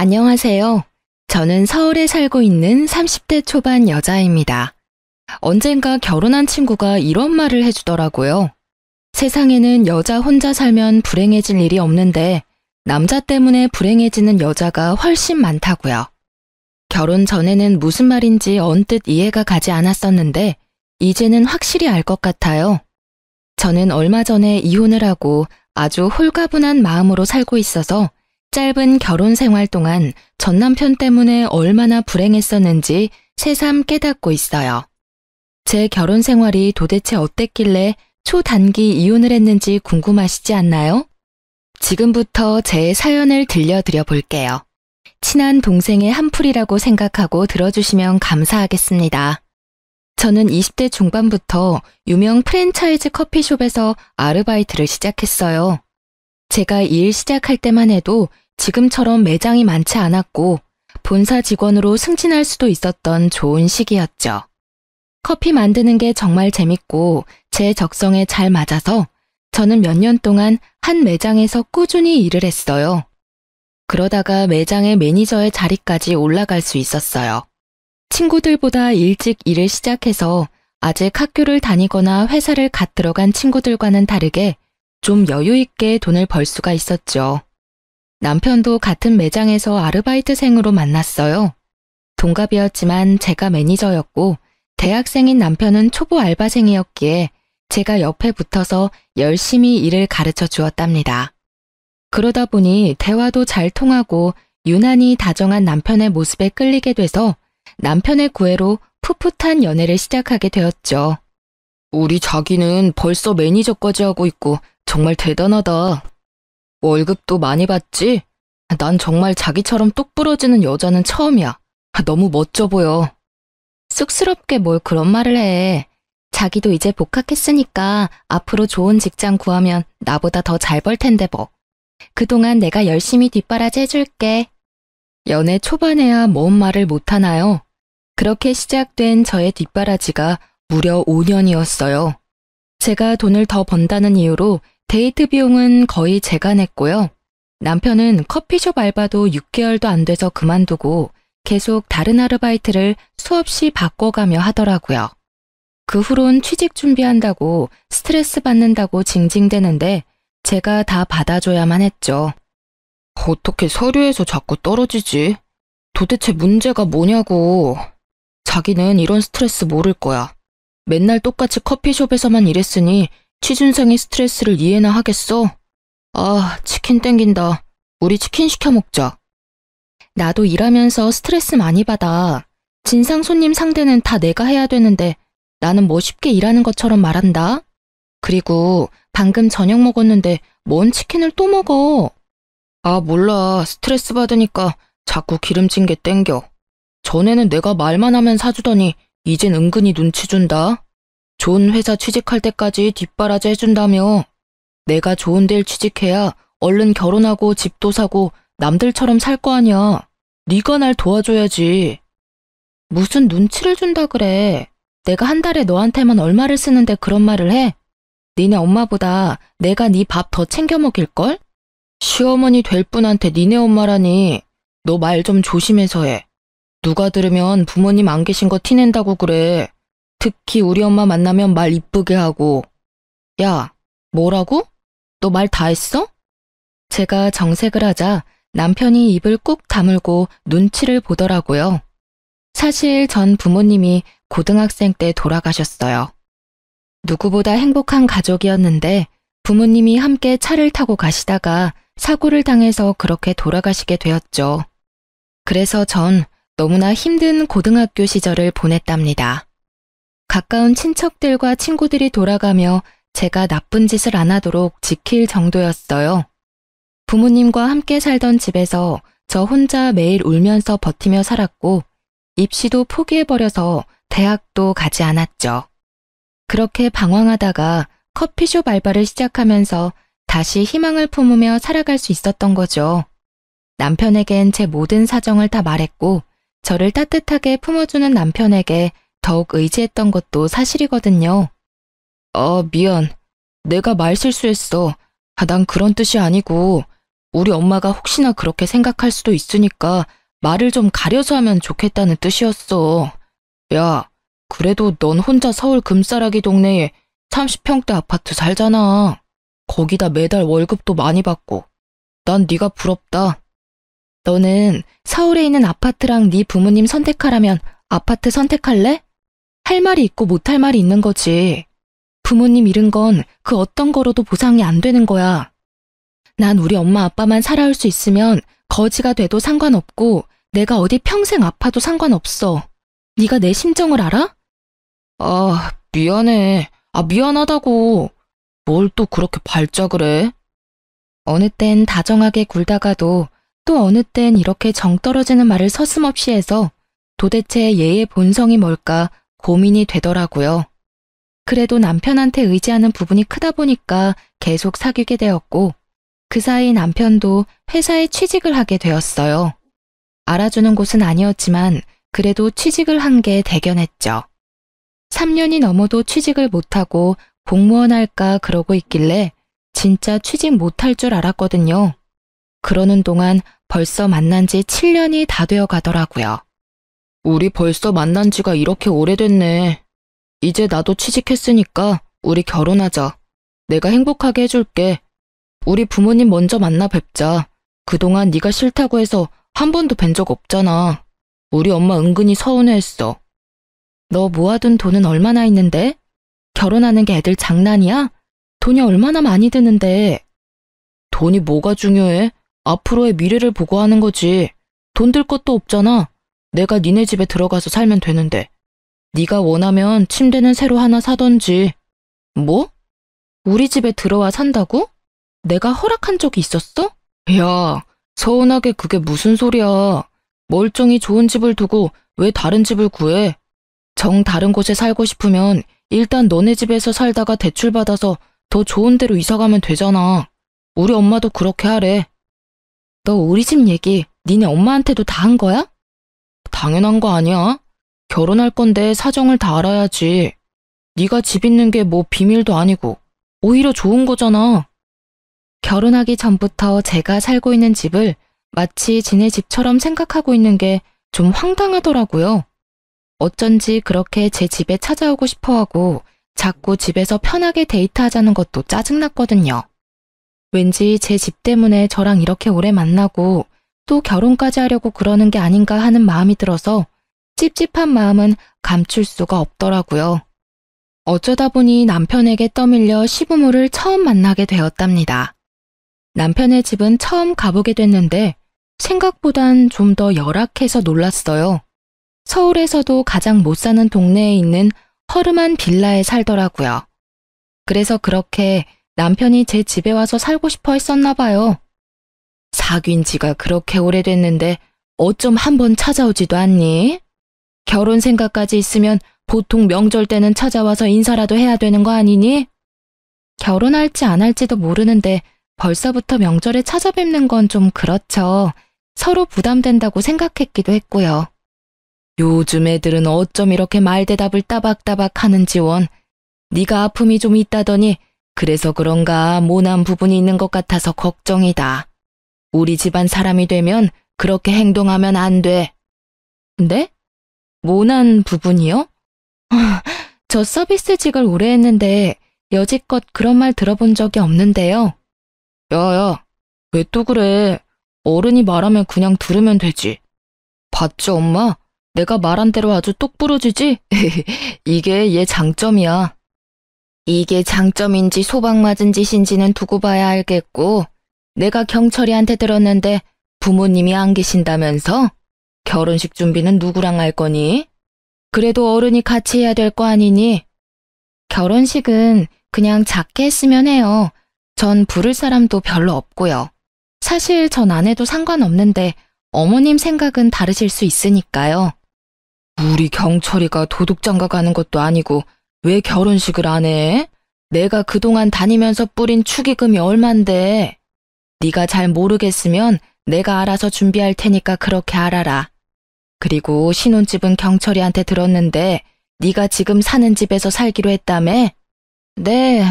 안녕하세요. 저는 서울에 살고 있는 30대 초반 여자입니다. 언젠가 결혼한 친구가 이런 말을 해주더라고요. 세상에는 여자 혼자 살면 불행해질 일이 없는데 남자 때문에 불행해지는 여자가 훨씬 많다고요. 결혼 전에는 무슨 말인지 언뜻 이해가 가지 않았었는데 이제는 확실히 알 것 같아요. 저는 얼마 전에 이혼을 하고 아주 홀가분한 마음으로 살고 있어서 짧은 결혼 생활 동안 전 남편 때문에 얼마나 불행했었는지 새삼 깨닫고 있어요. 제 결혼 생활이 도대체 어땠길래 초단기 이혼을 했는지 궁금하시지 않나요? 지금부터 제 사연을 들려드려 볼게요. 친한 동생의 한풀이라고 생각하고 들어주시면 감사하겠습니다. 저는 20대 중반부터 유명 프랜차이즈 커피숍에서 아르바이트를 시작했어요. 제가 일 시작할 때만 해도 지금처럼 매장이 많지 않았고 본사 직원으로 승진할 수도 있었던 좋은 시기였죠. 커피 만드는 게 정말 재밌고 제 적성에 잘 맞아서 저는 몇 년 동안 한 매장에서 꾸준히 일을 했어요. 그러다가 매장의 매니저의 자리까지 올라갈 수 있었어요. 친구들보다 일찍 일을 시작해서 아직 학교를 다니거나 회사를 갓 들어간 친구들과는 다르게 좀 여유 있게 돈을 벌 수가 있었죠. 남편도 같은 매장에서 아르바이트생으로 만났어요. 동갑이었지만 제가 매니저였고 대학생인 남편은 초보 알바생이었기에 제가 옆에 붙어서 열심히 일을 가르쳐 주었답니다. 그러다 보니 대화도 잘 통하고 유난히 다정한 남편의 모습에 끌리게 돼서 남편의 구애로 풋풋한 연애를 시작하게 되었죠. 우리 자기는 벌써 매니저까지 하고 있고 정말 대단하다. 월급도 많이 받지? 난 정말 자기처럼 똑 부러지는 여자는 처음이야. 너무 멋져 보여. 쑥스럽게 뭘 그런 말을 해. 자기도 이제 복학했으니까 앞으로 좋은 직장 구하면 나보다 더 잘 벌 텐데 뭐. 그동안 내가 열심히 뒷바라지 해줄게. 연애 초반에야 뭔 말을 못하나요? 그렇게 시작된 저의 뒷바라지가 무려 5년이었어요. 제가 돈을 더 번다는 이유로 데이트 비용은 거의 제가 냈고요. 남편은 커피숍 알바도 6개월도 안 돼서 그만두고 계속 다른 아르바이트를 수없이 바꿔가며 하더라고요. 그 후론 취직 준비한다고 스트레스 받는다고 징징대는데 제가 다 받아줘야만 했죠. 어떻게 서류에서 자꾸 떨어지지? 도대체 문제가 뭐냐고. 자기는 이런 스트레스 모를 거야. 맨날 똑같이 커피숍에서만 일했으니 취준생의 스트레스를 이해나 하겠어? 아, 치킨 땡긴다. 우리 치킨 시켜 먹자. 나도 일하면서 스트레스 많이 받아. 진상 손님 상대는 다 내가 해야 되는데 나는 뭐 쉽게 일하는 것처럼 말한다. 그리고 방금 저녁 먹었는데 뭔 치킨을 또 먹어? 아, 몰라. 스트레스 받으니까 자꾸 기름진 게 땡겨. 전에는 내가 말만 하면 사주더니 이젠 은근히 눈치 준다. 좋은 회사 취직할 때까지 뒷바라지 해준다며. 내가 좋은 데를 취직해야 얼른 결혼하고 집도 사고 남들처럼 살 거 아니야. 네가 날 도와줘야지. 무슨 눈치를 준다 그래. 내가 한 달에 너한테만 얼마를 쓰는데 그런 말을 해? 니네 엄마보다 내가 네 밥 더 챙겨 먹일걸? 시어머니 될 분한테 니네 엄마라니. 너 말 좀 조심해서 해. 누가 들으면 부모님 안 계신 거 티낸다고 그래. 특히 우리 엄마 만나면 말 이쁘게 하고. 야, 뭐라고? 너 말 다 했어? 제가 정색을 하자 남편이 입을 꾹 다물고 눈치를 보더라고요. 사실 전 부모님이 고등학생 때 돌아가셨어요. 누구보다 행복한 가족이었는데 부모님이 함께 차를 타고 가시다가 사고를 당해서 그렇게 돌아가시게 되었죠. 그래서 전 너무나 힘든 고등학교 시절을 보냈답니다. 가까운 친척들과 친구들이 돌아가며 제가 나쁜 짓을 안 하도록 지킬 정도였어요. 부모님과 함께 살던 집에서 저 혼자 매일 울면서 버티며 살았고 입시도 포기해버려서 대학도 가지 않았죠. 그렇게 방황하다가 커피숍 알바를 시작하면서 다시 희망을 품으며 살아갈 수 있었던 거죠. 남편에겐 제 모든 사정을 다 말했고 저를 따뜻하게 품어주는 남편에게 더욱 의지했던 것도 사실이거든요. 미안. 내가 말 실수했어. 난 그런 뜻이 아니고 우리 엄마가 혹시나 그렇게 생각할 수도 있으니까 말을 좀 가려서 하면 좋겠다는 뜻이었어. 야, 그래도 넌 혼자 서울 금싸라기 동네에 30평대 아파트 살잖아. 거기다 매달 월급도 많이 받고. 난 네가 부럽다. 너는 서울에 있는 아파트랑 네 부모님 선택하라면 아파트 선택할래? 할 말이 있고 못할 말이 있는 거지. 부모님 잃은 건 그 어떤 거로도 보상이 안 되는 거야. 난 우리 엄마 아빠만 살아올 수 있으면 거지가 돼도 상관없고 내가 어디 평생 아파도 상관없어. 네가 내 심정을 알아? 아, 미안해. 미안하다고. 뭘 또 그렇게 발작을 해? 어느 땐 다정하게 굴다가도 또 어느 땐 이렇게 정 떨어지는 말을 서슴없이 해서 도대체 얘의 본성이 뭘까 고민이 되더라고요. 그래도 남편한테 의지하는 부분이 크다 보니까 계속 사귀게 되었고 그 사이 남편도 회사에 취직을 하게 되었어요. 알아주는 곳은 아니었지만 그래도 취직을 한 게 대견했죠. 3년이 넘어도 취직을 못하고 공무원 할까 그러고 있길래 진짜 취직 못할 줄 알았거든요. 그러는 동안 벌써 만난 지 7년이 다 되어 가더라고요. 우리 벌써 만난 지가 이렇게 오래됐네. 이제 나도 취직했으니까 우리 결혼하자. 내가 행복하게 해줄게. 우리 부모님 먼저 만나 뵙자. 그동안 네가 싫다고 해서 한 번도 뵌 적 없잖아. 우리 엄마 은근히 서운해했어. 너 모아둔 돈은 얼마나 있는데? 결혼하는 게 애들 장난이야? 돈이 얼마나 많이 드는데. 돈이 뭐가 중요해? 앞으로의 미래를 보고 하는 거지. 돈 들 것도 없잖아. 내가 니네 집에 들어가서 살면 되는데. 네가 원하면 침대는 새로 하나 사던지. 뭐? 우리 집에 들어와 산다고? 내가 허락한 적이 있었어? 야, 서운하게 그게 무슨 소리야. 멀쩡히 좋은 집을 두고 왜 다른 집을 구해? 정 다른 곳에 살고 싶으면 일단 너네 집에서 살다가 대출받아서 더 좋은 데로 이사가면 되잖아. 우리 엄마도 그렇게 하래. 너 우리 집 얘기 니네 엄마한테도 다 한 거야? 당연한 거 아니야? 결혼할 건데 사정을 다 알아야지. 네가 집 있는 게 뭐 비밀도 아니고 오히려 좋은 거잖아. 결혼하기 전부터 제가 살고 있는 집을 마치 지네 집처럼 생각하고 있는 게 좀 황당하더라고요. 어쩐지 그렇게 제 집에 찾아오고 싶어하고 자꾸 집에서 편하게 데이트하자는 것도 짜증났거든요. 왠지 제 집 때문에 저랑 이렇게 오래 만나고 또 결혼까지 하려고 그러는 게 아닌가 하는 마음이 들어서 찝찝한 마음은 감출 수가 없더라고요. 어쩌다 보니 남편에게 떠밀려 시부모를 처음 만나게 되었답니다. 남편의 집은 처음 가보게 됐는데 생각보단 좀 더 열악해서 놀랐어요. 서울에서도 가장 못 사는 동네에 있는 허름한 빌라에 살더라고요. 그래서 그렇게 남편이 제 집에 와서 살고 싶어 했었나 봐요. 사귄 지가 그렇게 오래됐는데 어쩜 한번 찾아오지도 않니? 결혼 생각까지 있으면 보통 명절 때는 찾아와서 인사라도 해야 되는 거 아니니? 결혼할지 안 할지도 모르는데 벌써부터 명절에 찾아뵙는 건 좀 그렇죠. 서로 부담된다고 생각했기도 했고요. 요즘 애들은 어쩜 이렇게 말대답을 따박따박 하는지 원. 네가 아픔이 좀 있다더니 그래서 그런가 모난 부분이 있는 것 같아서 걱정이다. 우리 집안 사람이 되면 그렇게 행동하면 안 돼. 네? 모난 부분이요? 저 서비스직을 오래 했는데 여지껏 그런 말 들어본 적이 없는데요. 야야, 왜 또 그래? 어른이 말하면 그냥 들으면 되지. 봤지 엄마? 내가 말한 대로 아주 똑부러지지? 이게 얘 장점이야. 이게 장점인지 소박 맞은 짓인지는 두고 봐야 알겠고 내가 경철이한테 들었는데 부모님이 안 계신다면서? 결혼식 준비는 누구랑 할 거니? 그래도 어른이 같이 해야 될 거 아니니? 결혼식은 그냥 작게 했으면 해요. 전 부를 사람도 별로 없고요. 사실 전 안 해도 상관없는데 어머님 생각은 다르실 수 있으니까요. 우리 경철이가 도둑장가 가는 것도 아니고 왜 결혼식을 안 해? 내가 그동안 다니면서 뿌린 축의금이 얼만데. 네가 잘 모르겠으면 내가 알아서 준비할 테니까 그렇게 알아라. 그리고 신혼집은 경철이한테 들었는데 네가 지금 사는 집에서 살기로 했다며? 네,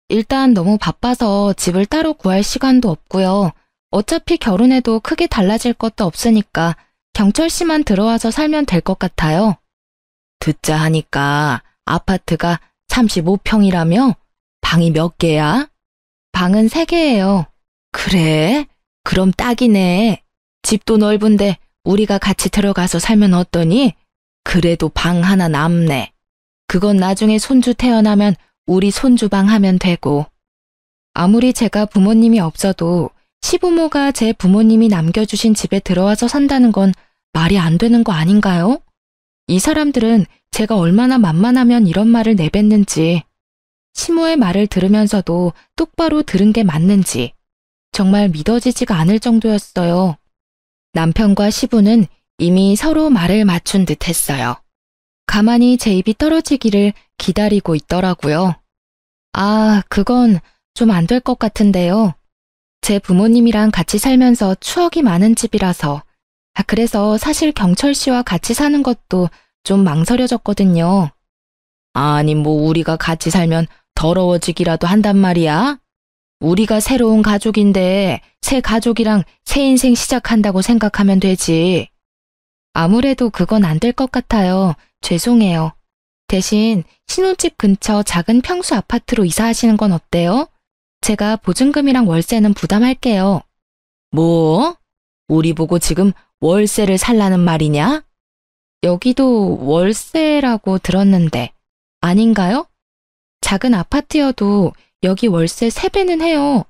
일단 너무 바빠서 집을 따로 구할 시간도 없고요. 어차피 결혼해도 크게 달라질 것도 없으니까 경철 씨만 들어와서 살면 될 것 같아요. 듣자 하니까 아파트가 35평이라며? 방이 몇 개야? 방은 3개예요. 그래? 그럼 딱이네. 집도 넓은데 우리가 같이 들어가서 살면 어떠니? 그래도 방 하나 남네. 그건 나중에 손주 태어나면 우리 손주방 하면 되고. 아무리 제가 부모님이 없어도 시부모가 제 부모님이 남겨주신 집에 들어와서 산다는 건 말이 안 되는 거 아닌가요? 이 사람들은 제가 얼마나 만만하면 이런 말을 내뱉는지, 시모의 말을 들으면서도 똑바로 들은 게 맞는지 정말 믿어지지가 않을 정도였어요. 남편과 시부는 이미 서로 말을 맞춘 듯 했어요. 가만히 제 입이 떨어지기를 기다리고 있더라고요. 아, 그건 좀 안 될 것 같은데요. 제 부모님이랑 같이 살면서 추억이 많은 집이라서, 그래서 사실 경철 씨와 같이 사는 것도 좀 망설여졌거든요. 아니, 뭐 우리가 같이 살면 더러워지기라도 한단 말이야? 우리가 새로운 가족인데 새 가족이랑 새 인생 시작한다고 생각하면 되지. 아무래도 그건 안 될 것 같아요. 죄송해요. 대신 신혼집 근처 작은 평수 아파트로 이사하시는 건 어때요? 제가 보증금이랑 월세는 부담할게요. 뭐? 우리 보고 지금 월세를 살라는 말이냐? 여기도 월세라고 들었는데 아닌가요? 작은 아파트여도 여기 월세 3배는 해요.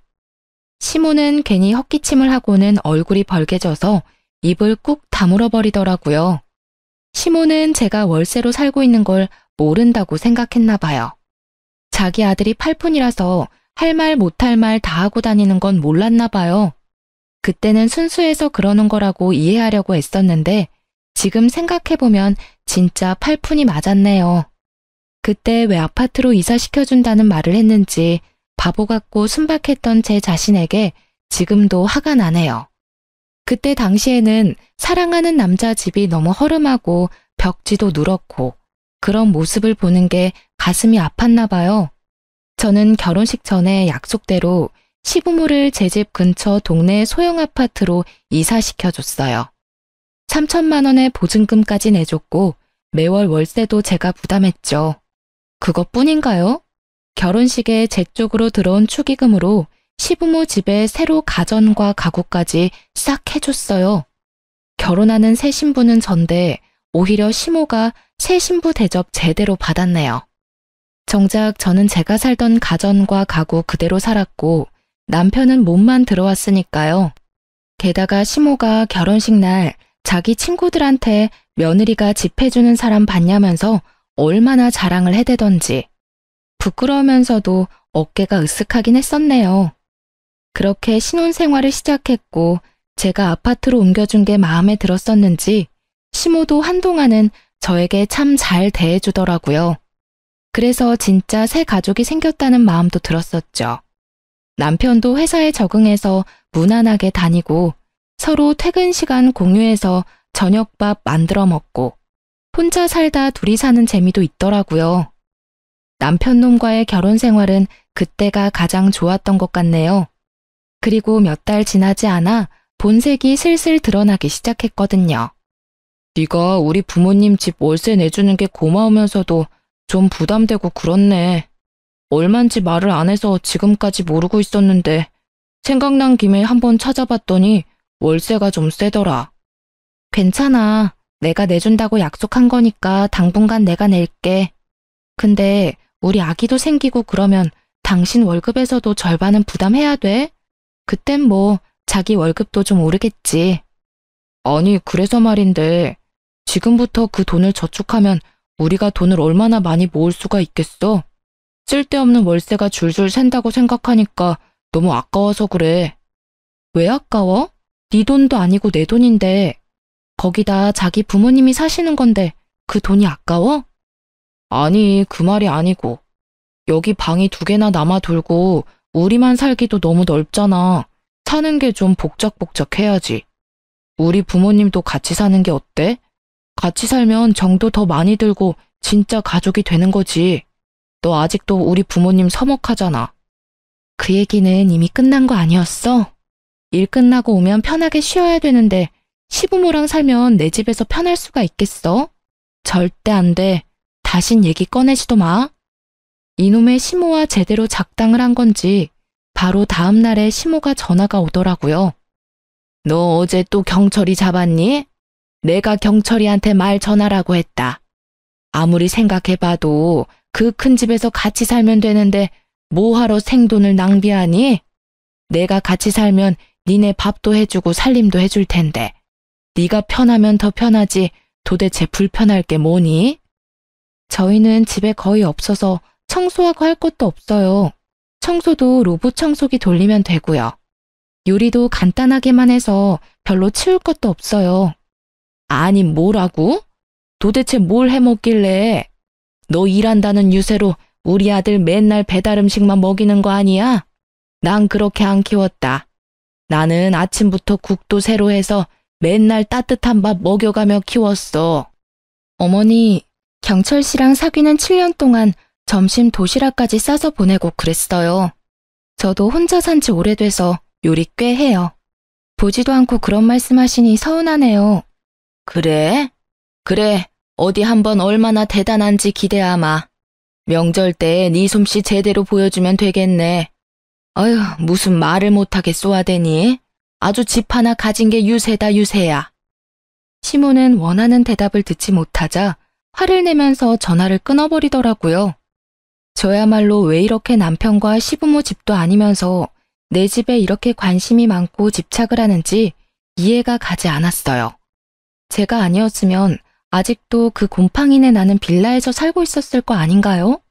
시모는 괜히 헛기침을 하고는 얼굴이 벌개져서 입을 꾹 다물어 버리더라고요. 시모는 제가 월세로 살고 있는 걸 모른다고 생각했나 봐요. 자기 아들이 팔푼이라서 할 말 못할 말 다 하고 다니는 건 몰랐나 봐요. 그때는 순수해서 그러는 거라고 이해하려고 애썼는데 지금 생각해보면 진짜 팔푼이 맞았네요. 그때 왜 아파트로 이사시켜준다는 말을 했는지 바보 같고 순박했던 제 자신에게 지금도 화가 나네요. 그때 당시에는 사랑하는 남자 집이 너무 허름하고 벽지도 누렇고 그런 모습을 보는 게 가슴이 아팠나 봐요. 저는 결혼식 전에 약속대로 시부모를 제 집 근처 동네 소형 아파트로 이사시켜줬어요. 3천만 원의 보증금까지 내줬고 매월 월세도 제가 부담했죠. 그것뿐인가요? 결혼식에 제 쪽으로 들어온 축의금으로 시부모 집에 새로 가전과 가구까지 싹 해줬어요. 결혼하는 새 신부는 전데 오히려 시모가 새 신부 대접 제대로 받았네요. 정작 저는 제가 살던 가전과 가구 그대로 살았고 남편은 몸만 들어왔으니까요. 게다가 시모가 결혼식 날 자기 친구들한테 며느리가 집 해주는 사람 봤냐면서 얼마나 자랑을 해대던지 부끄러우면서도 어깨가 으쓱하긴 했었네요. 그렇게 신혼생활을 시작했고 제가 아파트로 옮겨준 게 마음에 들었었는지 시모도 한동안은 저에게 참 잘 대해주더라고요. 그래서 진짜 새 가족이 생겼다는 마음도 들었었죠. 남편도 회사에 적응해서 무난하게 다니고 서로 퇴근 시간 공유해서 저녁밥 만들어 먹고 혼자 살다 둘이 사는 재미도 있더라고요. 남편 놈과의 결혼 생활은 그때가 가장 좋았던 것 같네요. 그리고 몇 달 지나지 않아 본색이 슬슬 드러나기 시작했거든요. 네가 우리 부모님 집 월세 내주는 게 고마우면서도 좀 부담되고 그렇네. 얼만지 말을 안 해서 지금까지 모르고 있었는데 생각난 김에 한번 찾아봤더니 월세가 좀 세더라. 괜찮아. 내가 내준다고 약속한 거니까 당분간 내가 낼게. 근데 우리 아기도 생기고 그러면 당신 월급에서도 절반은 부담해야 돼? 그땐 뭐 자기 월급도 좀 오르겠지. 아니, 그래서 말인데 지금부터 그 돈을 저축하면 우리가 돈을 얼마나 많이 모을 수가 있겠어? 쓸데없는 월세가 줄줄 샌다고 생각하니까 너무 아까워서 그래. 왜 아까워? 네 돈도 아니고 내 돈인데 거기다 자기 부모님이 사시는 건데 그 돈이 아까워? 아니, 그 말이 아니고 여기 방이 2개나 남아 돌고 우리만 살기도 너무 넓잖아. 사는 게 좀 복작복작해야지. 우리 부모님도 같이 사는 게 어때? 같이 살면 정도 더 많이 들고 진짜 가족이 되는 거지. 너 아직도 우리 부모님 서먹하잖아. 그 얘기는 이미 끝난 거 아니었어? 일 끝나고 오면 편하게 쉬어야 되는데 시부모랑 살면 내 집에서 편할 수가 있겠어? 절대 안 돼. 다신 얘기 꺼내지도 마. 이놈의 시모와 제대로 작당을 한 건지 바로 다음 날에 시모가 전화가 오더라고요. 너 어제 또 경철이 잡았니? 내가 경철이한테 말 전하라고 했다. 아무리 생각해봐도 그 큰 집에서 같이 살면 되는데 뭐하러 생돈을 낭비하니? 내가 같이 살면 니네 밥도 해주고 살림도 해줄 텐데 네가 편하면 더 편하지 도대체 불편할 게 뭐니? 저희는 집에 거의 없어서 청소하고 할 것도 없어요. 청소도 로봇 청소기 돌리면 되고요. 요리도 간단하게만 해서 별로 치울 것도 없어요. 아니 뭐라고? 도대체 뭘 해먹길래? 너 일한다는 유세로 우리 아들 맨날 배달 음식만 먹이는 거 아니야? 난 그렇게 안 키웠다. 나는 아침부터 국도 새로 해서 맨날 따뜻한 밥 먹여가며 키웠어. 어머니, 경철 씨랑 사귀는 7년 동안 점심 도시락까지 싸서 보내고 그랬어요. 저도 혼자 산 지 오래돼서 요리 꽤 해요. 보지도 않고 그런 말씀하시니 서운하네요. 그래? 그래, 어디 한번 얼마나 대단한지 기대하마. 명절 때 네 솜씨 제대로 보여주면 되겠네. 어휴, 무슨 말을 못하게 쏘아대니? 아주 집 하나 가진 게 유세다 유세야. 시모는 원하는 대답을 듣지 못하자 화를 내면서 전화를 끊어버리더라고요. 저야말로 왜 이렇게 남편과 시부모 집도 아니면서 내 집에 이렇게 관심이 많고 집착을 하는지 이해가 가지 않았어요. 제가 아니었으면 아직도 그 곰팡이내 나는 빌라에서 살고 있었을 거 아닌가요?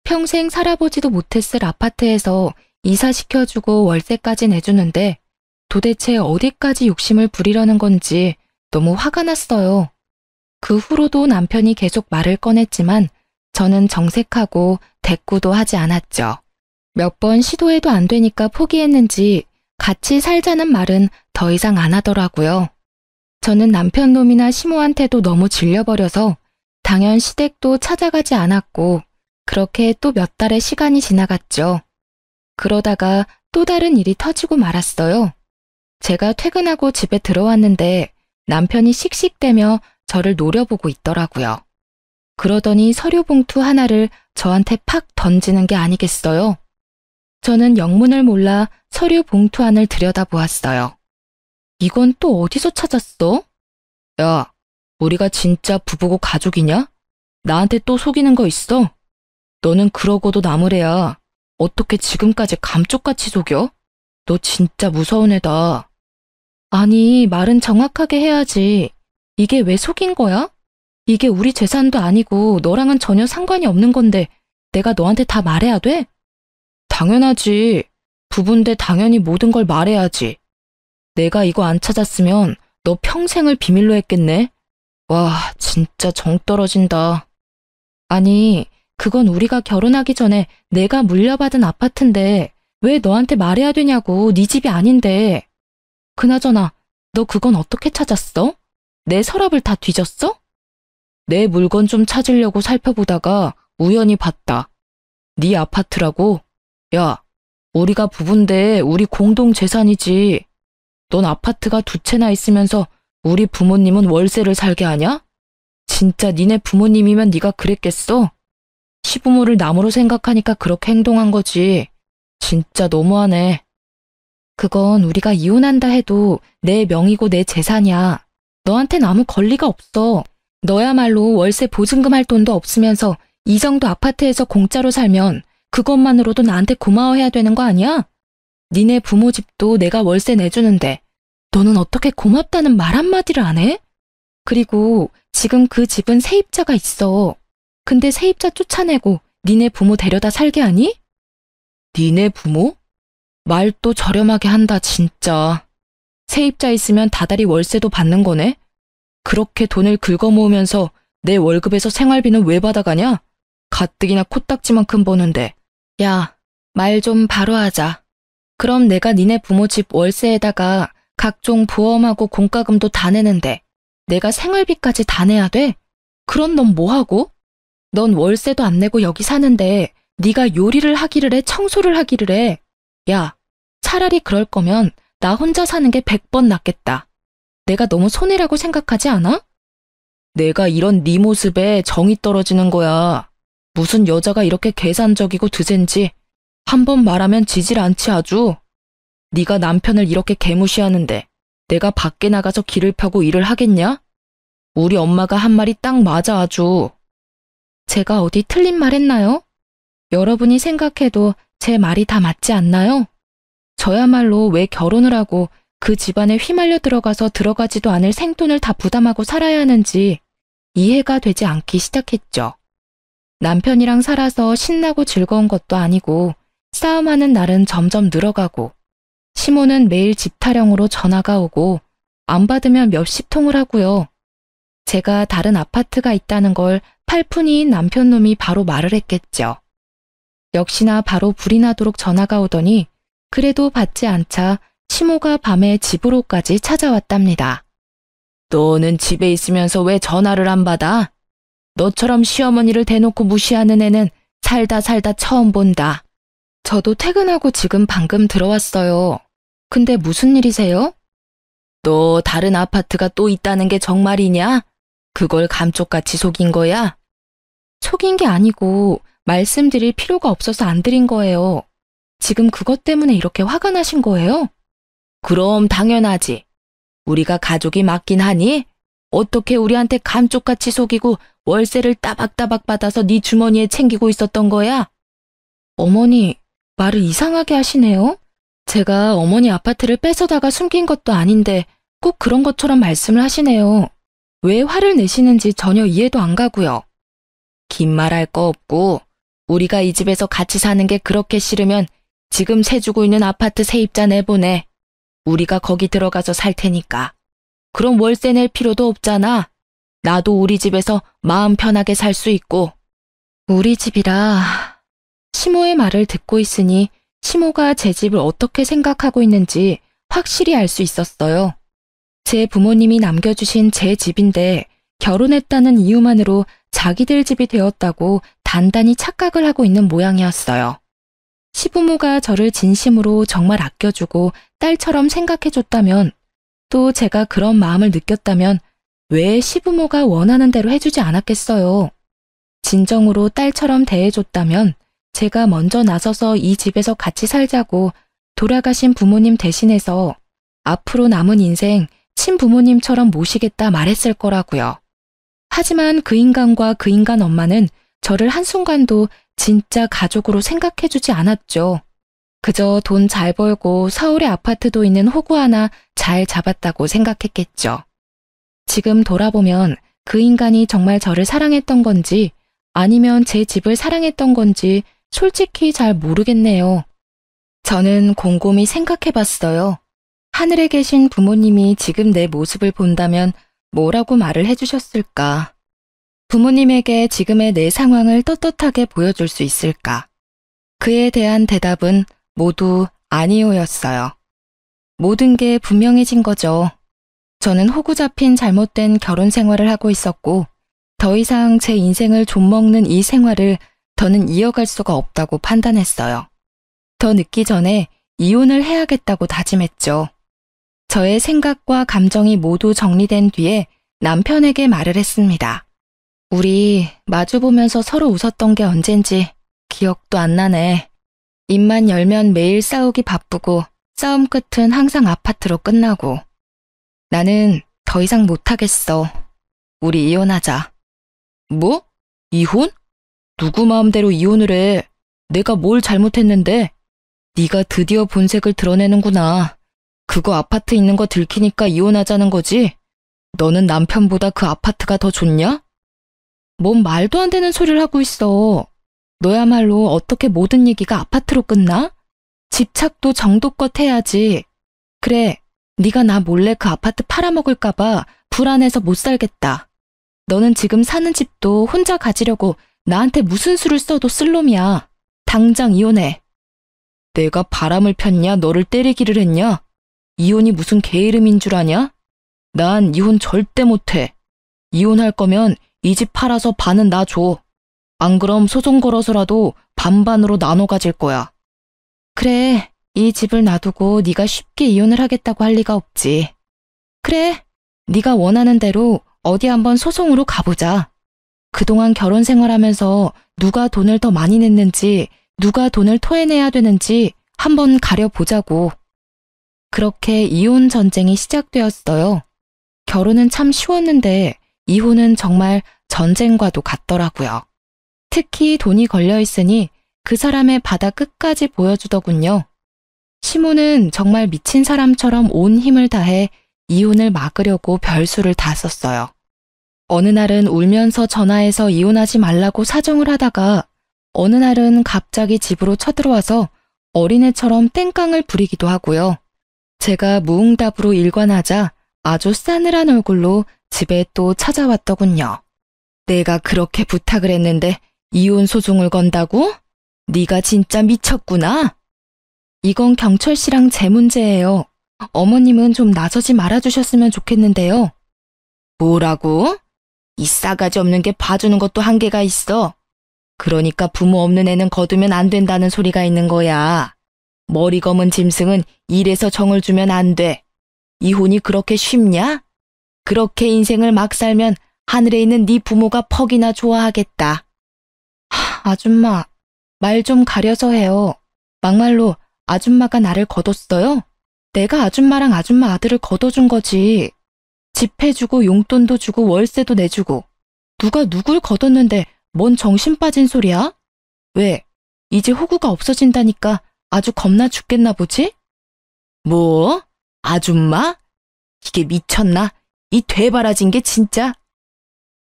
평생 살아보지도 못했을 아파트에서 이사시켜주고 월세까지 내주는데 도대체 어디까지 욕심을 부리려는 건지 너무 화가 났어요. 그 후로도 남편이 계속 말을 꺼냈지만 저는 정색하고 대꾸도 하지 않았죠. 몇 번 시도해도 안 되니까 포기했는지 같이 살자는 말은 더 이상 안 하더라고요. 저는 남편 놈이나 시모한테도 너무 질려버려서 당연 시댁도 찾아가지 않았고 그렇게 또 몇 달의 시간이 지나갔죠. 그러다가 또 다른 일이 터지고 말았어요. 제가 퇴근하고 집에 들어왔는데 남편이 씩씩대며 저를 노려보고 있더라고요. 그러더니 서류 봉투 하나를 저한테 팍 던지는 게 아니겠어요? 저는 영문을 몰라 서류 봉투 안을 들여다보았어요. 이건 또 어디서 찾았어? 야, 우리가 진짜 부부고 가족이냐? 나한테 또 속이는 거 있어? 너는 그러고도 나무래야. 어떻게 지금까지 감쪽같이 속여? 너 진짜 무서운 애다. 아니, 말은 정확하게 해야지. 이게 왜 속인 거야? 이게 우리 재산도 아니고 너랑은 전혀 상관이 없는 건데 내가 너한테 다 말해야 돼? 당연하지. 부부인데 당연히 모든 걸 말해야지. 내가 이거 안 찾았으면 너 평생을 비밀로 했겠네? 와, 진짜 정 떨어진다. 아니, 그건 우리가 결혼하기 전에 내가 물려받은 아파트인데 왜 너한테 말해야 되냐고, 네 집이 아닌데. 그나저나 너 그건 어떻게 찾았어? 내 서랍을 다 뒤졌어? 내 물건 좀 찾으려고 살펴보다가 우연히 봤다. 네 아파트라고? 야, 우리가 부부인데 우리 공동 재산이지. 넌 아파트가 두 채나 있으면서 우리 부모님은 월세를 살게 하냐? 진짜 니네 부모님이면 네가 그랬겠어? 시부모를 남으로 생각하니까 그렇게 행동한 거지. 진짜 너무하네. 그건 우리가 이혼한다 해도 내 명의고 내 재산이야. 너한텐 아무 권리가 없어. 너야말로 월세 보증금 할 돈도 없으면서 이 정도 아파트에서 공짜로 살면 그것만으로도 나한테 고마워해야 되는 거 아니야? 니네 부모 집도 내가 월세 내주는데 너는 어떻게 고맙다는 말 한마디를 안 해? 그리고 지금 그 집은 세입자가 있어. 근데 세입자 쫓아내고 니네 부모 데려다 살게 하니? 니네 부모? 말 또 저렴하게 한다 진짜. 세입자 있으면 다달이 월세도 받는 거네? 그렇게 돈을 긁어 모으면서 내 월급에서 생활비는 왜 받아가냐? 가뜩이나 코딱지만큼 버는데. 야, 말 좀 바로 하자. 그럼 내가 니네 부모 집 월세에다가 각종 보험하고 공과금도 다 내는데 내가 생활비까지 다 내야 돼? 그럼 넌 뭐하고? 넌 월세도 안 내고 여기 사는데 네가 요리를 하기를 해, 청소를 하기를 해. 야, 차라리 그럴 거면 나 혼자 사는 게 100번 낫겠다. 내가 너무 손해라고 생각하지 않아? 내가 이런 네 모습에 정이 떨어지는 거야. 무슨 여자가 이렇게 계산적이고 드센지 한 번 말하면 지질 않지 아주. 네가 남편을 이렇게 개무시하는데 내가 밖에 나가서 길을 펴고 일을 하겠냐? 우리 엄마가 한 말이 딱 맞아 아주. 제가 어디 틀린 말 했나요? 여러분이 생각해도 제 말이 다 맞지 않나요? 저야말로 왜 결혼을 하고 그 집안에 휘말려 들어가서 들어가지도 않을 생돈을 다 부담하고 살아야 하는지 이해가 되지 않기 시작했죠. 남편이랑 살아서 신나고 즐거운 것도 아니고 싸움하는 날은 점점 늘어가고 시모는 매일 집 타령으로 전화가 오고 안 받으면 몇십 통을 하고요. 제가 다른 아파트가 있다는 걸 팔푼이인 남편놈이 바로 말을 했겠죠. 역시나 바로 불이 나도록 전화가 오더니 그래도 받지 않자 시모가 밤에 집으로까지 찾아왔답니다. 너는 집에 있으면서 왜 전화를 안 받아? 너처럼 시어머니를 대놓고 무시하는 애는 살다 처음 본다. 저도 퇴근하고 지금 방금 들어왔어요. 근데 무슨 일이세요? 너 다른 아파트가 또 있다는 게 정말이냐? 그걸 감쪽같이 속인 거야? 속인 게 아니고 말씀드릴 필요가 없어서 안 드린 거예요. 지금 그것 때문에 이렇게 화가 나신 거예요? 그럼 당연하지. 우리가 가족이 맞긴 하니? 어떻게 우리한테 감쪽같이 속이고 월세를 따박따박 받아서 네 주머니에 챙기고 있었던 거야? 어머니, 말을 이상하게 하시네요. 제가 어머니 아파트를 뺏어다가 숨긴 것도 아닌데 꼭 그런 것처럼 말씀을 하시네요. 왜 화를 내시는지 전혀 이해도 안 가고요. 긴 말할 거 없고 우리가 이 집에서 같이 사는 게 그렇게 싫으면 지금 세 주고 있는 아파트 세입자 내보내. 우리가 거기 들어가서 살 테니까. 그럼 월세 낼 필요도 없잖아. 나도 우리 집에서 마음 편하게 살 수 있고. 우리 집이라. 시모의 말을 듣고 있으니 시모가 제 집을 어떻게 생각하고 있는지 확실히 알 수 있었어요. 제 부모님이 남겨주신 제 집인데 결혼했다는 이유만으로 자기들 집이 되었다고 단단히 착각을 하고 있는 모양이었어요. 시부모가 저를 진심으로 정말 아껴주고 딸처럼 생각해줬다면, 또 제가 그런 마음을 느꼈다면 왜 시부모가 원하는 대로 해주지 않았겠어요. 진정으로 딸처럼 대해줬다면 제가 먼저 나서서 이 집에서 같이 살자고 돌아가신 부모님 대신해서 앞으로 남은 인생 친부모님처럼 모시겠다 말했을 거라고요. 하지만 그 인간과 그 인간 엄마는 저를 한순간도 진짜 가족으로 생각해주지 않았죠. 그저 돈 잘 벌고 서울에 아파트도 있는 호구 하나 잘 잡았다고 생각했겠죠. 지금 돌아보면 그 인간이 정말 저를 사랑했던 건지 아니면 제 집을 사랑했던 건지 솔직히 잘 모르겠네요. 저는 곰곰이 생각해봤어요. 하늘에 계신 부모님이 지금 내 모습을 본다면 뭐라고 말을 해주셨을까? 부모님에게 지금의 내 상황을 떳떳하게 보여줄 수 있을까? 그에 대한 대답은 모두 아니오였어요. 모든 게 분명해진 거죠. 저는 호구 잡힌 잘못된 결혼 생활을 하고 있었고 더 이상 제 인생을 좀먹는 이 생활을 더는 이어갈 수가 없다고 판단했어요. 더 늦기 전에 이혼을 해야겠다고 다짐했죠. 저의 생각과 감정이 모두 정리된 뒤에 남편에게 말을 했습니다. 우리 마주보면서 서로 웃었던 게 언젠지 기억도 안 나네. 입만 열면 매일 싸우기 바쁘고 싸움 끝은 항상 아파트로 끝나고. 나는 더 이상 못하겠어. 우리 이혼하자. 뭐? 이혼? 누구 마음대로 이혼을 해. 내가 뭘 잘못했는데? 네가 드디어 본색을 드러내는구나. 그거 아파트 있는 거 들키니까 이혼하자는 거지? 너는 남편보다 그 아파트가 더 좋냐? 뭔 말도 안 되는 소리를 하고 있어. 너야말로 어떻게 모든 얘기가 아파트로 끝나? 집착도 정도껏 해야지. 그래, 네가 나 몰래 그 아파트 팔아먹을까 봐 불안해서 못 살겠다. 너는 지금 사는 집도 혼자 가지려고 나한테 무슨 수를 써도 쓸 놈이야. 당장 이혼해. 내가 바람을 폈냐? 너를 때리기를 했냐? 이혼이 무슨 개 이름인 줄 아냐? 난 이혼 절대 못해. 이혼할 거면 이 집 팔아서 반은 나 줘. 안 그럼 소송 걸어서라도 반반으로 나눠 가질 거야. 그래, 이 집을 놔두고 네가 쉽게 이혼을 하겠다고 할 리가 없지. 그래, 네가 원하는 대로 어디 한번 소송으로 가보자. 그동안 결혼 생활하면서 누가 돈을 더 많이 냈는지, 누가 돈을 토해내야 되는지 한번 가려보자고. 그렇게 이혼 전쟁이 시작되었어요. 결혼은 참 쉬웠는데 이혼은 정말 전쟁과도 같더라고요. 특히 돈이 걸려 있으니 그 사람의 바다 끝까지 보여주더군요. 시모는 정말 미친 사람처럼 온 힘을 다해 이혼을 막으려고 별수를 다 썼어요. 어느 날은 울면서 전화해서 이혼하지 말라고 사정을 하다가 어느 날은 갑자기 집으로 쳐들어와서 어린애처럼 땡깡을 부리기도 하고요. 제가 무응답으로 일관하자 아주 싸늘한 얼굴로 집에 또 찾아왔더군요. 내가 그렇게 부탁을 했는데 이혼 소송을 건다고? 네가 진짜 미쳤구나. 이건 경철 씨랑 제 문제예요. 어머님은 좀 나서지 말아주셨으면 좋겠는데요. 뭐라고? 이 싸가지 없는 게 봐주는 것도 한계가 있어. 그러니까 부모 없는 애는 거두면 안 된다는 소리가 있는 거야. 머리 검은 짐승은 일에서 정을 주면 안 돼. 이혼이 그렇게 쉽냐? 그렇게 인생을 막 살면 하늘에 있는 네 부모가 퍽이나 좋아하겠다. 아줌마, 말 좀 가려서 해요. 막말로 아줌마가 나를 거뒀어요? 내가 아줌마랑 아줌마 아들을 거둬준 거지. 집 해주고 용돈도 주고 월세도 내주고. 누가 누굴 거뒀는데 뭔 정신 빠진 소리야? 왜? 이제 호구가 없어진다니까 아주 겁나 죽겠나 보지? 뭐? 아줌마? 이게 미쳤나? 이 되바라진 게 진짜.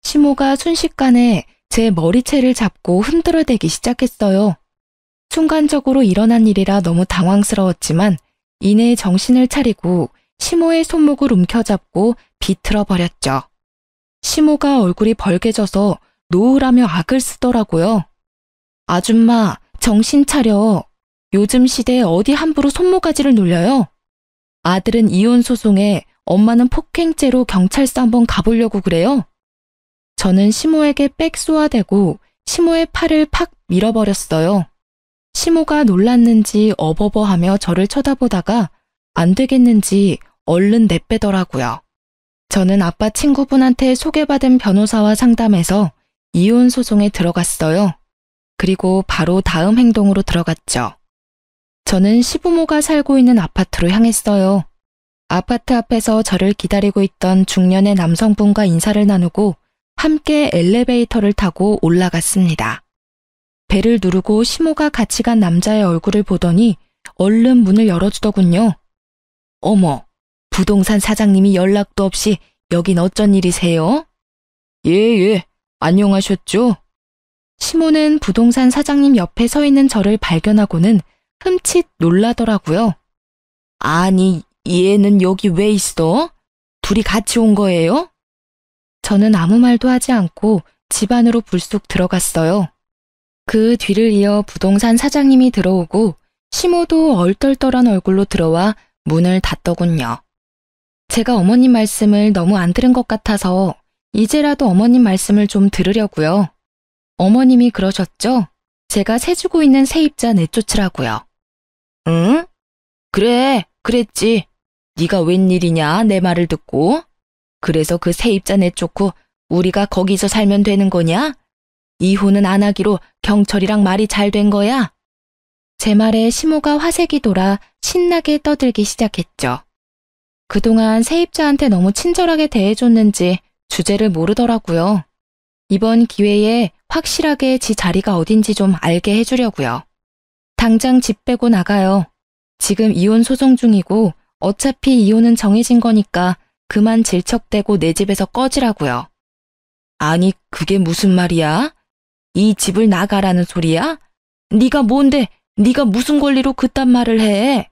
시모가 순식간에 제 머리채를 잡고 흔들어대기 시작했어요. 순간적으로 일어난 일이라 너무 당황스러웠지만 이내 정신을 차리고 시모의 손목을 움켜잡고 비틀어 버렸죠. 시모가 얼굴이 벌개져서 노으라며 악을 쓰더라고요. 아줌마, 정신 차려. 요즘 시대에 어디 함부로 손모가지를 놀려요? 아들은 이혼 소송에, 엄마는 폭행죄로 경찰서 한번 가보려고 그래요? 저는 시모에게 빽 쏘아대고 시모의 팔을 팍 밀어버렸어요. 시모가 놀랐는지 어버버하며 저를 쳐다보다가 안 되겠는지 얼른 내빼더라고요. 저는 아빠 친구분한테 소개받은 변호사와 상담해서 이혼 소송에 들어갔어요. 그리고 바로 다음 행동으로 들어갔죠. 저는 시부모가 살고 있는 아파트로 향했어요. 아파트 앞에서 저를 기다리고 있던 중년의 남성분과 인사를 나누고 함께 엘리베이터를 타고 올라갔습니다. 벨을 누르고 시모가 같이 간 남자의 얼굴을 보더니 얼른 문을 열어주더군요. 어머, 부동산 사장님이 연락도 없이 여긴 어쩐 일이세요? 예, 안녕하셨죠? 시모는 부동산 사장님 옆에 서 있는 저를 발견하고는 흠칫 놀라더라고요. 아니, 얘는 여기 왜 있어? 둘이 같이 온 거예요? 저는 아무 말도 하지 않고 집 안으로 불쑥 들어갔어요. 그 뒤를 이어 부동산 사장님이 들어오고 시모도 얼떨떨한 얼굴로 들어와 문을 닫더군요. 제가 어머님 말씀을 너무 안 들은 것 같아서 이제라도 어머님 말씀을 좀 들으려고요. 어머님이 그러셨죠? 제가 세주고 있는 세입자 내쫓으라고요. 응? 그래, 그랬지. 네가 웬일이냐, 내 말을 듣고. 그래서 그 세입자 내쫓고 우리가 거기서 살면 되는 거냐? 이혼은 안 하기로 경철이랑 말이 잘 된 거야? 제 말에 시모가 화색이 돌아 신나게 떠들기 시작했죠. 그동안 세입자한테 너무 친절하게 대해줬는지 주제를 모르더라고요. 이번 기회에 확실하게 지 자리가 어딘지 좀 알게 해주려고요. 당장 집 빼고 나가요. 지금 이혼 소송 중이고 어차피 이혼은 정해진 거니까 그만 질척대고 내 집에서 꺼지라고요. 아니, 그게 무슨 말이야? 이 집을 나가라는 소리야? 네가 뭔데, 네가 무슨 권리로 그딴 말을 해?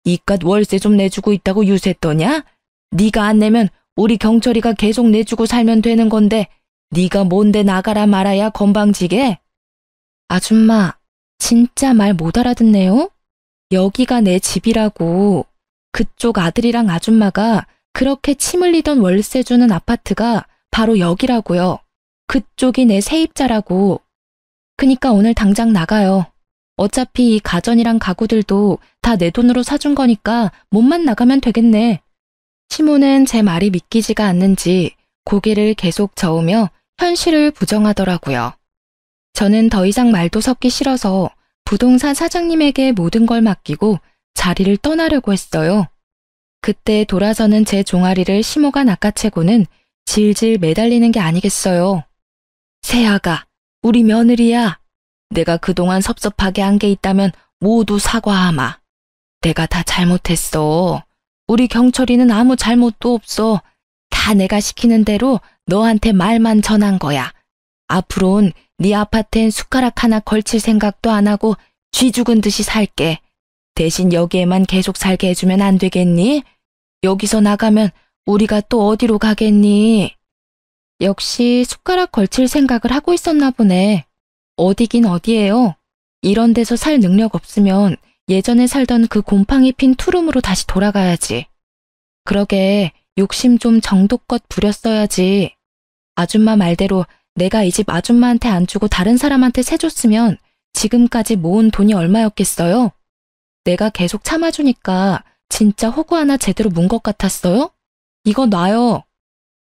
이깟 월세 좀 내주고 있다고 유세 떠냐? 네가 안 내면 우리 경철이가 계속 내주고 살면 되는 건데 네가 뭔데 나가라 말아야 건방지게? 아줌마, 진짜 말 못 알아듣네요? 여기가 내 집이라고. 그쪽 아들이랑 아줌마가 그렇게 침 흘리던 월세 주는 아파트가 바로 여기라고요. 그쪽이 내 세입자라고. 그니까 오늘 당장 나가요. 어차피 이 가전이랑 가구들도 다 내 돈으로 사준 거니까 몸만 나가면 되겠네. 시모는 제 말이 믿기지가 않는지 고개를 계속 저으며 현실을 부정하더라고요. 저는 더 이상 말도 섞기 싫어서 부동산 사장님에게 모든 걸 맡기고 자리를 떠나려고 했어요. 그때 돌아서는 제 종아리를 시모가 낚아채고는 질질 매달리는 게 아니겠어요. 세아가, 우리 며느리야. 내가 그동안 섭섭하게 한 게 있다면 모두 사과하마. 내가 다 잘못했어. 우리 경철이는 아무 잘못도 없어. 다 내가 시키는 대로 너한테 말만 전한 거야. 앞으론 네 아파트엔 숟가락 하나 걸칠 생각도 안 하고 쥐 죽은 듯이 살게. 대신 여기에만 계속 살게 해주면 안 되겠니? 여기서 나가면 우리가 또 어디로 가겠니? 역시 숟가락 걸칠 생각을 하고 있었나 보네. 어디긴 어디예요. 이런 데서 살 능력 없으면 예전에 살던 그 곰팡이 핀 투룸으로 다시 돌아가야지. 그러게 욕심 좀 정도껏 부렸어야지. 아줌마 말대로 내가 이 집 아줌마한테 안 주고 다른 사람한테 세줬으면 지금까지 모은 돈이 얼마였겠어요? 내가 계속 참아주니까 진짜 호구 하나 제대로 문 것 같았어요? 이거 놔요.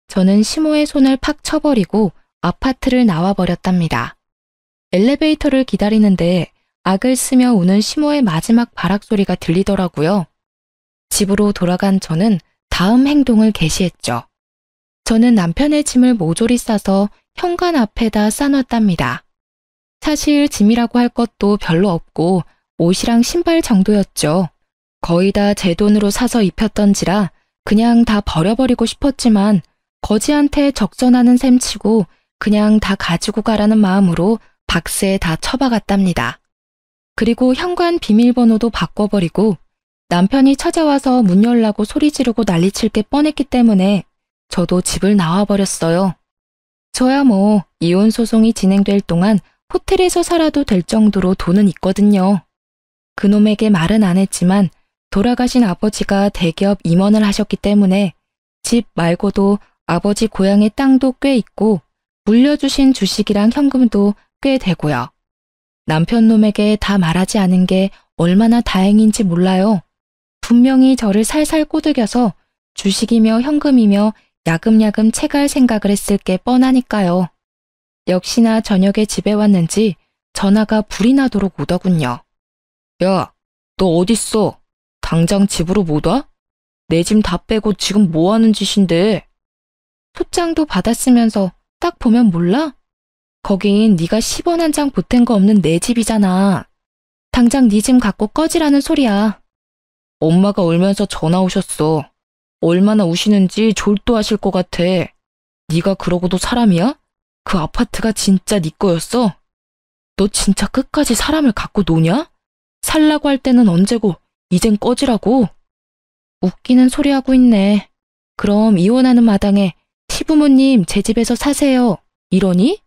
저는 시모의 손을 팍 쳐버리고 아파트를 나와버렸답니다. 엘리베이터를 기다리는데 악을 쓰며 우는 시모의 마지막 발악 소리가 들리더라고요. 집으로 돌아간 저는 다음 행동을 개시했죠. 저는 남편의 짐을 모조리 싸서 현관 앞에다 싸놨답니다. 사실 짐이라고 할 것도 별로 없고 옷이랑 신발 정도였죠. 거의 다 제 돈으로 사서 입혔던지라 그냥 다 버려버리고 싶었지만 거지한테 적선하는 셈 치고 그냥 다 가지고 가라는 마음으로 박스에 다 처박았답니다. 그리고 현관 비밀번호도 바꿔버리고 남편이 찾아와서 문 열라고 소리 지르고 난리칠 게 뻔했기 때문에 저도 집을 나와버렸어요. 저야 뭐 이혼 소송이 진행될 동안 호텔에서 살아도 될 정도로 돈은 있거든요. 그놈에게 말은 안 했지만 돌아가신 아버지가 대기업 임원을 하셨기 때문에 집 말고도 아버지 고향의 땅도 꽤 있고 물려주신 주식이랑 현금도 꽤 되고요. 남편 놈에게 다 말하지 않은 게 얼마나 다행인지 몰라요. 분명히 저를 살살 꼬드겨서 주식이며 현금이며 야금야금 채갈 생각을 했을 게 뻔하니까요. 역시나 저녁에 집에 왔는지 전화가 불이 나도록 오더군요. 야, 너 어딨어? 당장 집으로 못 와? 내 짐 다 빼고 지금 뭐 하는 짓인데? 소장도 받았으면서 딱 보면 몰라? 거긴 네가 10원 한 장 보탠 거 없는 내 집이잖아. 당장 네 짐 갖고 꺼지라는 소리야. 엄마가 울면서 전화 오셨어. 얼마나 우시는지 졸도하실 것 같아. 네가 그러고도 사람이야? 그 아파트가 진짜 네 거였어? 너 진짜 끝까지 사람을 갖고 노냐? 살라고 할 때는 언제고 이젠 꺼지라고? 웃기는 소리 하고 있네. 그럼 이혼하는 마당에 시부모님 제 집에서 사세요. 이러니?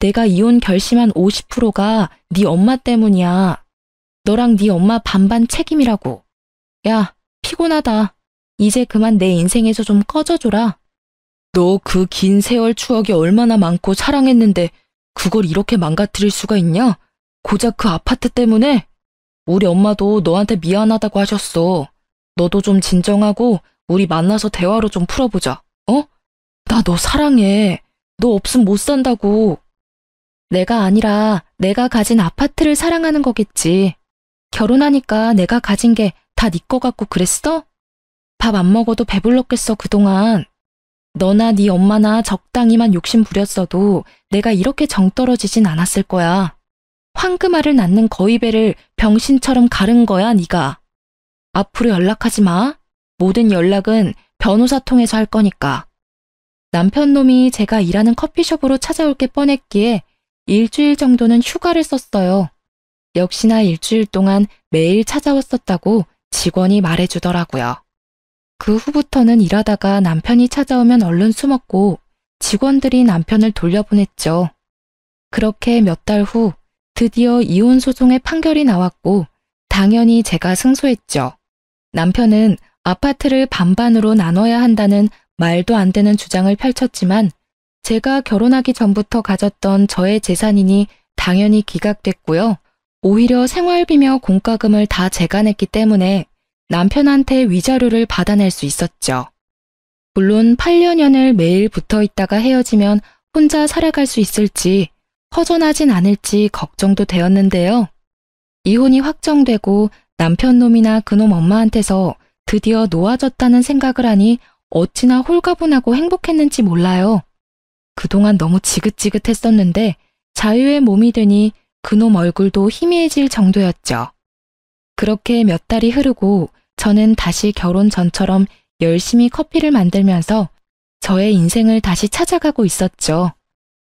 내가 이혼 결심한 50%가 네 엄마 때문이야. 너랑 네 엄마 반반 책임이라고. 야, 피곤하다. 이제 그만 내 인생에서 좀 꺼져줘라. 너 그 긴 세월 추억이 얼마나 많고 사랑했는데 그걸 이렇게 망가뜨릴 수가 있냐? 고작 그 아파트 때문에? 우리 엄마도 너한테 미안하다고 하셨어. 너도 좀 진정하고 우리 만나서 대화로 좀 풀어보자. 어? 나 너 사랑해. 너 없음 못 산다고. 내가 아니라 내가 가진 아파트를 사랑하는 거겠지. 결혼하니까 내가 가진 게 다 네 거 같고 그랬어? 밥 안 먹어도 배불렀겠어 그동안. 너나 네 엄마나 적당히만 욕심 부렸어도 내가 이렇게 정 떨어지진 않았을 거야. 황금알을 낳는 거위배를 병신처럼 가른 거야 네가. 앞으로 연락하지 마. 모든 연락은 변호사 통해서 할 거니까. 남편 놈이 제가 일하는 커피숍으로 찾아올 게 뻔했기에 일주일 정도는 휴가를 썼어요. 역시나 일주일 동안 매일 찾아왔었다고 직원이 말해주더라고요. 그 후부터는 일하다가 남편이 찾아오면 얼른 숨었고 직원들이 남편을 돌려보냈죠. 그렇게 몇 달 후 드디어 이혼 소송의 판결이 나왔고 당연히 제가 승소했죠. 남편은 아파트를 반반으로 나눠야 한다는 말도 안 되는 주장을 펼쳤지만 제가 결혼하기 전부터 가졌던 저의 재산이니 당연히 기각됐고요. 오히려 생활비며 공과금을 다 제가 냈기 때문에 남편한테 위자료를 받아낼 수 있었죠. 물론 8년연을 매일 붙어 있다가 헤어지면 혼자 살아갈 수 있을지 허전하진 않을지 걱정도 되었는데요. 이혼이 확정되고 남편 놈이나 그놈 엄마한테서 드디어 놓아졌다는 생각을 하니 어찌나 홀가분하고 행복했는지 몰라요. 그동안 너무 지긋지긋했었는데 자유의 몸이 되니 그놈 얼굴도 희미해질 정도였죠. 그렇게 몇 달이 흐르고 저는 다시 결혼 전처럼 열심히 커피를 만들면서 저의 인생을 다시 찾아가고 있었죠.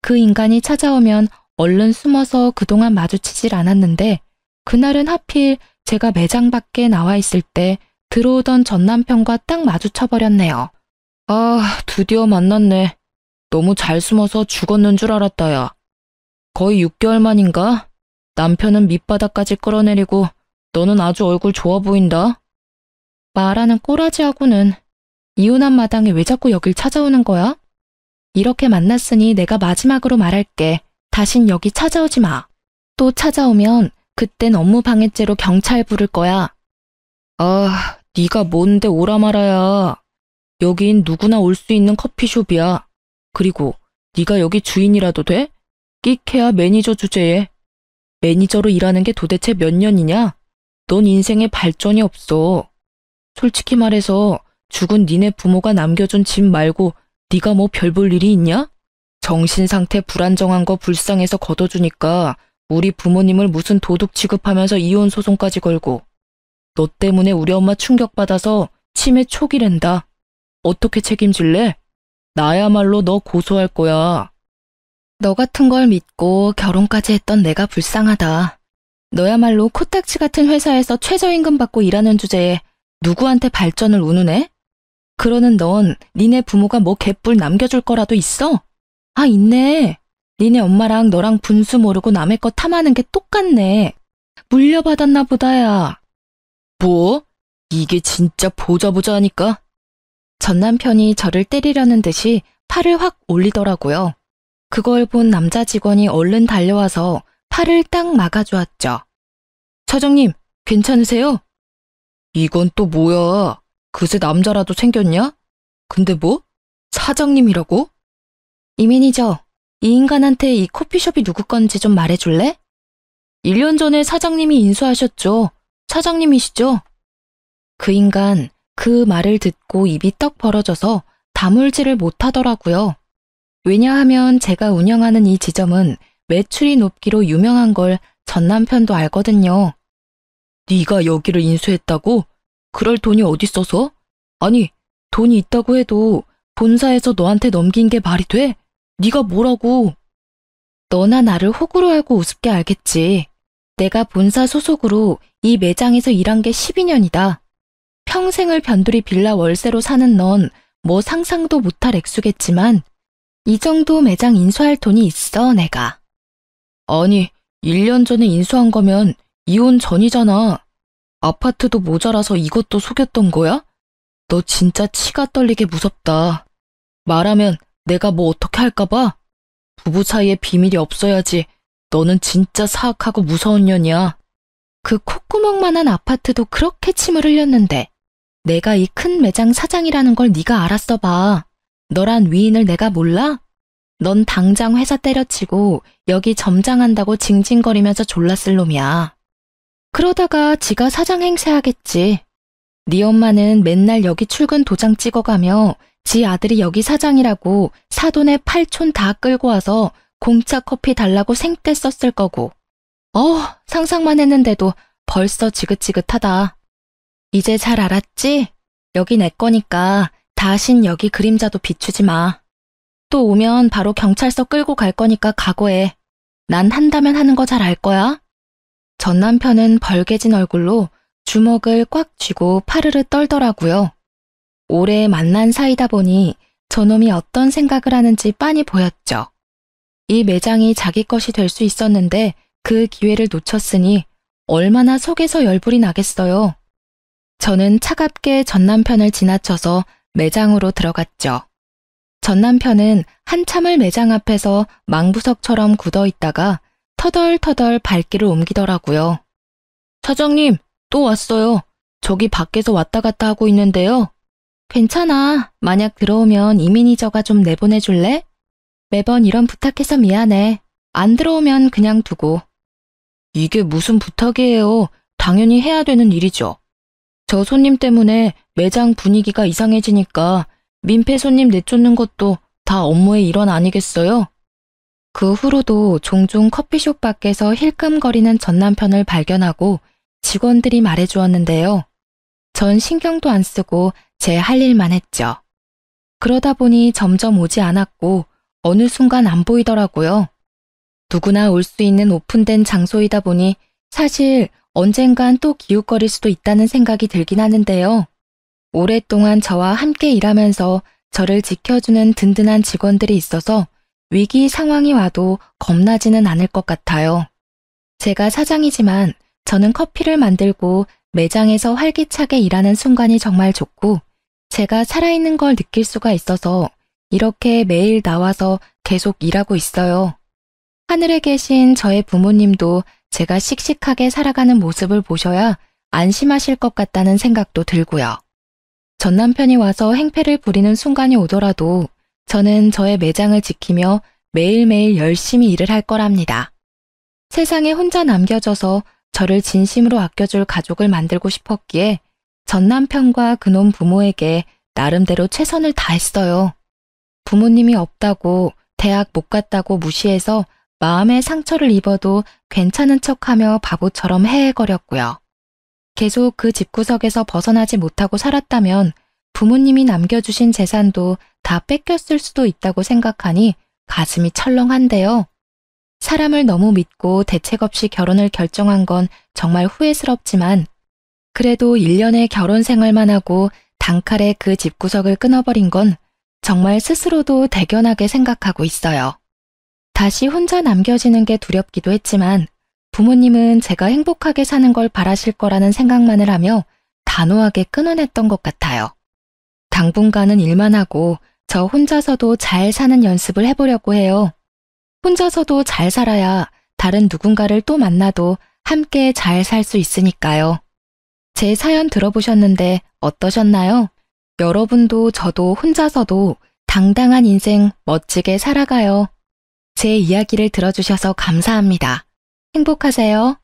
그 인간이 찾아오면 얼른 숨어서 그동안 마주치질 않았는데 그날은 하필 제가 매장 밖에 나와 있을 때 들어오던 전 남편과 딱 마주쳐버렸네요. 아, 드디어 만났네. 너무 잘 숨어서 죽었는 줄 알았다, 야. 거의 6개월 만인가? 남편은 밑바닥까지 끌어내리고 너는 아주 얼굴 좋아 보인다. 말하는 꼬라지하고는 이혼한 마당에 왜 자꾸 여길 찾아오는 거야? 이렇게 만났으니 내가 마지막으로 말할게. 다신 여기 찾아오지 마. 또 찾아오면 그땐 업무 방해죄로 경찰 부를 거야. 아, 네가 뭔데 오라 말아야. 여긴 누구나 올 수 있는 커피숍이야. 그리고 네가 여기 주인이라도 돼? 끽해야 매니저 주제에. 매니저로 일하는 게 도대체 몇 년이냐? 넌 인생에 발전이 없어. 솔직히 말해서 죽은 니네 부모가 남겨준 집 말고 네가 뭐 별 볼 일이 있냐? 정신 상태 불안정한 거 불쌍해서 걷어주니까 우리 부모님을 무슨 도둑 취급하면서 이혼 소송까지 걸고 너 때문에 우리 엄마 충격받아서 치매 초기랜다. 어떻게 책임질래? 나야말로 너 고소할 거야. 너 같은 걸 믿고 결혼까지 했던 내가 불쌍하다. 너야말로 코딱지 같은 회사에서 최저임금 받고 일하는 주제에 누구한테 발전을 운우네? 그러는 넌 니네 부모가 뭐 개뿔 남겨줄 거라도 있어? 아, 있네. 니네 엄마랑 너랑 분수 모르고 남의 거 탐하는 게 똑같네. 물려받았나 보다야. 뭐? 이게 진짜 보자 하니까? 전 남편이 저를 때리려는 듯이 팔을 확 올리더라고요. 그걸 본 남자 직원이 얼른 달려와서 팔을 딱 막아주었죠. 사장님, 괜찮으세요? 이건 또 뭐야? 그새 남자라도 생겼냐? 근데 뭐? 사장님이라고? 이 매니저, 이 인간한테 이 커피숍이 누구 건지 좀 말해줄래? 1년 전에 사장님이 인수하셨죠. 사장님이시죠? 그 인간, 그 말을 듣고 입이 떡 벌어져서 다물지를 못하더라고요. 왜냐하면 제가 운영하는 이 지점은 매출이 높기로 유명한 걸 전 남편도 알거든요. 네가 여기를 인수했다고? 그럴 돈이 어딨어서? 아니, 돈이 있다고 해도 본사에서 너한테 넘긴 게 말이 돼? 네가 뭐라고? 너나 나를 호구로 알고 우습게 알겠지. 내가 본사 소속으로 이 매장에서 일한 게 12년이다. 평생을 변두리 빌라 월세로 사는 넌 뭐 상상도 못할 액수겠지만 이 정도 매장 인수할 돈이 있어, 내가. 아니, 1년 전에 인수한 거면 이혼 전이잖아. 아파트도 모자라서 이것도 속였던 거야? 너 진짜 치가 떨리게 무섭다. 말하면 내가 뭐 어떻게 할까 봐? 부부 사이에 비밀이 없어야지. 너는 진짜 사악하고 무서운 년이야. 그 콧구멍만한 아파트도 그렇게 침을 흘렸는데 내가 이 큰 매장 사장이라는 걸 네가 알았어 봐. 너란 위인을 내가 몰라? 넌 당장 회사 때려치고 여기 점장한다고 징징거리면서 졸랐을 놈이야. 그러다가 지가 사장 행세하겠지. 네 엄마는 맨날 여기 출근 도장 찍어가며 지 아들이 여기 사장이라고 사돈의 팔촌 다 끌고 와서 공짜 커피 달라고 생떼 썼을 거고. 상상만 했는데도 벌써 지긋지긋하다. 이제 잘 알았지? 여기 내 거니까 다신 여기 그림자도 비추지 마. 또 오면 바로 경찰서 끌고 갈 거니까 각오해. 난 한다면 하는 거 잘 알 거야. 전 남편은 벌개진 얼굴로 주먹을 꽉 쥐고 파르르 떨더라고요. 오래 만난 사이다 보니 저놈이 어떤 생각을 하는지 빤히 보였죠. 이 매장이 자기 것이 될 수 있었는데 그 기회를 놓쳤으니 얼마나 속에서 열불이 나겠어요. 저는 차갑게 전 남편을 지나쳐서 매장으로 들어갔죠. 전 남편은 한참을 매장 앞에서 망부석처럼 굳어 있다가 터덜터덜 발길을 옮기더라고요. 사장님, 또 왔어요. 저기 밖에서 왔다 갔다 하고 있는데요. 괜찮아. 만약 들어오면 이 매니저가 좀 내보내줄래? 매번 이런 부탁해서 미안해. 안 들어오면 그냥 두고. 이게 무슨 부탁이에요. 당연히 해야 되는 일이죠. 저 손님 때문에 매장 분위기가 이상해지니까 민폐 손님 내쫓는 것도 다 업무의 일환 아니겠어요? 그 후로도 종종 커피숍 밖에서 힐끔거리는 전 남편을 발견하고 직원들이 말해주었는데요. 전 신경도 안 쓰고 제 할 일만 했죠. 그러다 보니 점점 오지 않았고 어느 순간 안 보이더라고요. 누구나 올 수 있는 오픈된 장소이다 보니 사실 언젠간 또 기웃거릴 수도 있다는 생각이 들긴 하는데요. 오랫동안 저와 함께 일하면서 저를 지켜주는 든든한 직원들이 있어서 위기 상황이 와도 겁나지는 않을 것 같아요. 제가 사장이지만 저는 커피를 만들고 매장에서 활기차게 일하는 순간이 정말 좋고 제가 살아있는 걸 느낄 수가 있어서 이렇게 매일 나와서 계속 일하고 있어요. 하늘에 계신 저의 부모님도 제가 씩씩하게 살아가는 모습을 보셔야 안심하실 것 같다는 생각도 들고요. 전 남편이 와서 행패를 부리는 순간이 오더라도 저는 저의 매장을 지키며 매일매일 열심히 일을 할 거랍니다. 세상에 혼자 남겨져서 저를 진심으로 아껴줄 가족을 만들고 싶었기에 전 남편과 그놈 부모에게 나름대로 최선을 다했어요. 부모님이 없다고 대학 못 갔다고 무시해서 마음의 상처를 입어도 괜찮은 척하며 바보처럼 헤헤거렸고요. 계속 그 집구석에서 벗어나지 못하고 살았다면 부모님이 남겨주신 재산도 다 뺏겼을 수도 있다고 생각하니 가슴이 철렁한데요. 사람을 너무 믿고 대책 없이 결혼을 결정한 건 정말 후회스럽지만 그래도 1년의 결혼 생활만 하고 단칼에 그 집구석을 끊어버린 건 정말 스스로도 대견하게 생각하고 있어요. 다시 혼자 남겨지는 게 두렵기도 했지만 부모님은 제가 행복하게 사는 걸 바라실 거라는 생각만을 하며 단호하게 끊어냈던 것 같아요. 당분간은 일만 하고 저 혼자서도 잘 사는 연습을 해보려고 해요. 혼자서도 잘 살아야 다른 누군가를 또 만나도 함께 잘 살 수 있으니까요. 제 사연 들어보셨는데 어떠셨나요? 여러분도 저도 혼자서도 당당한 인생 멋지게 살아가요. 제 이야기를 들어주셔서 감사합니다. 행복하세요.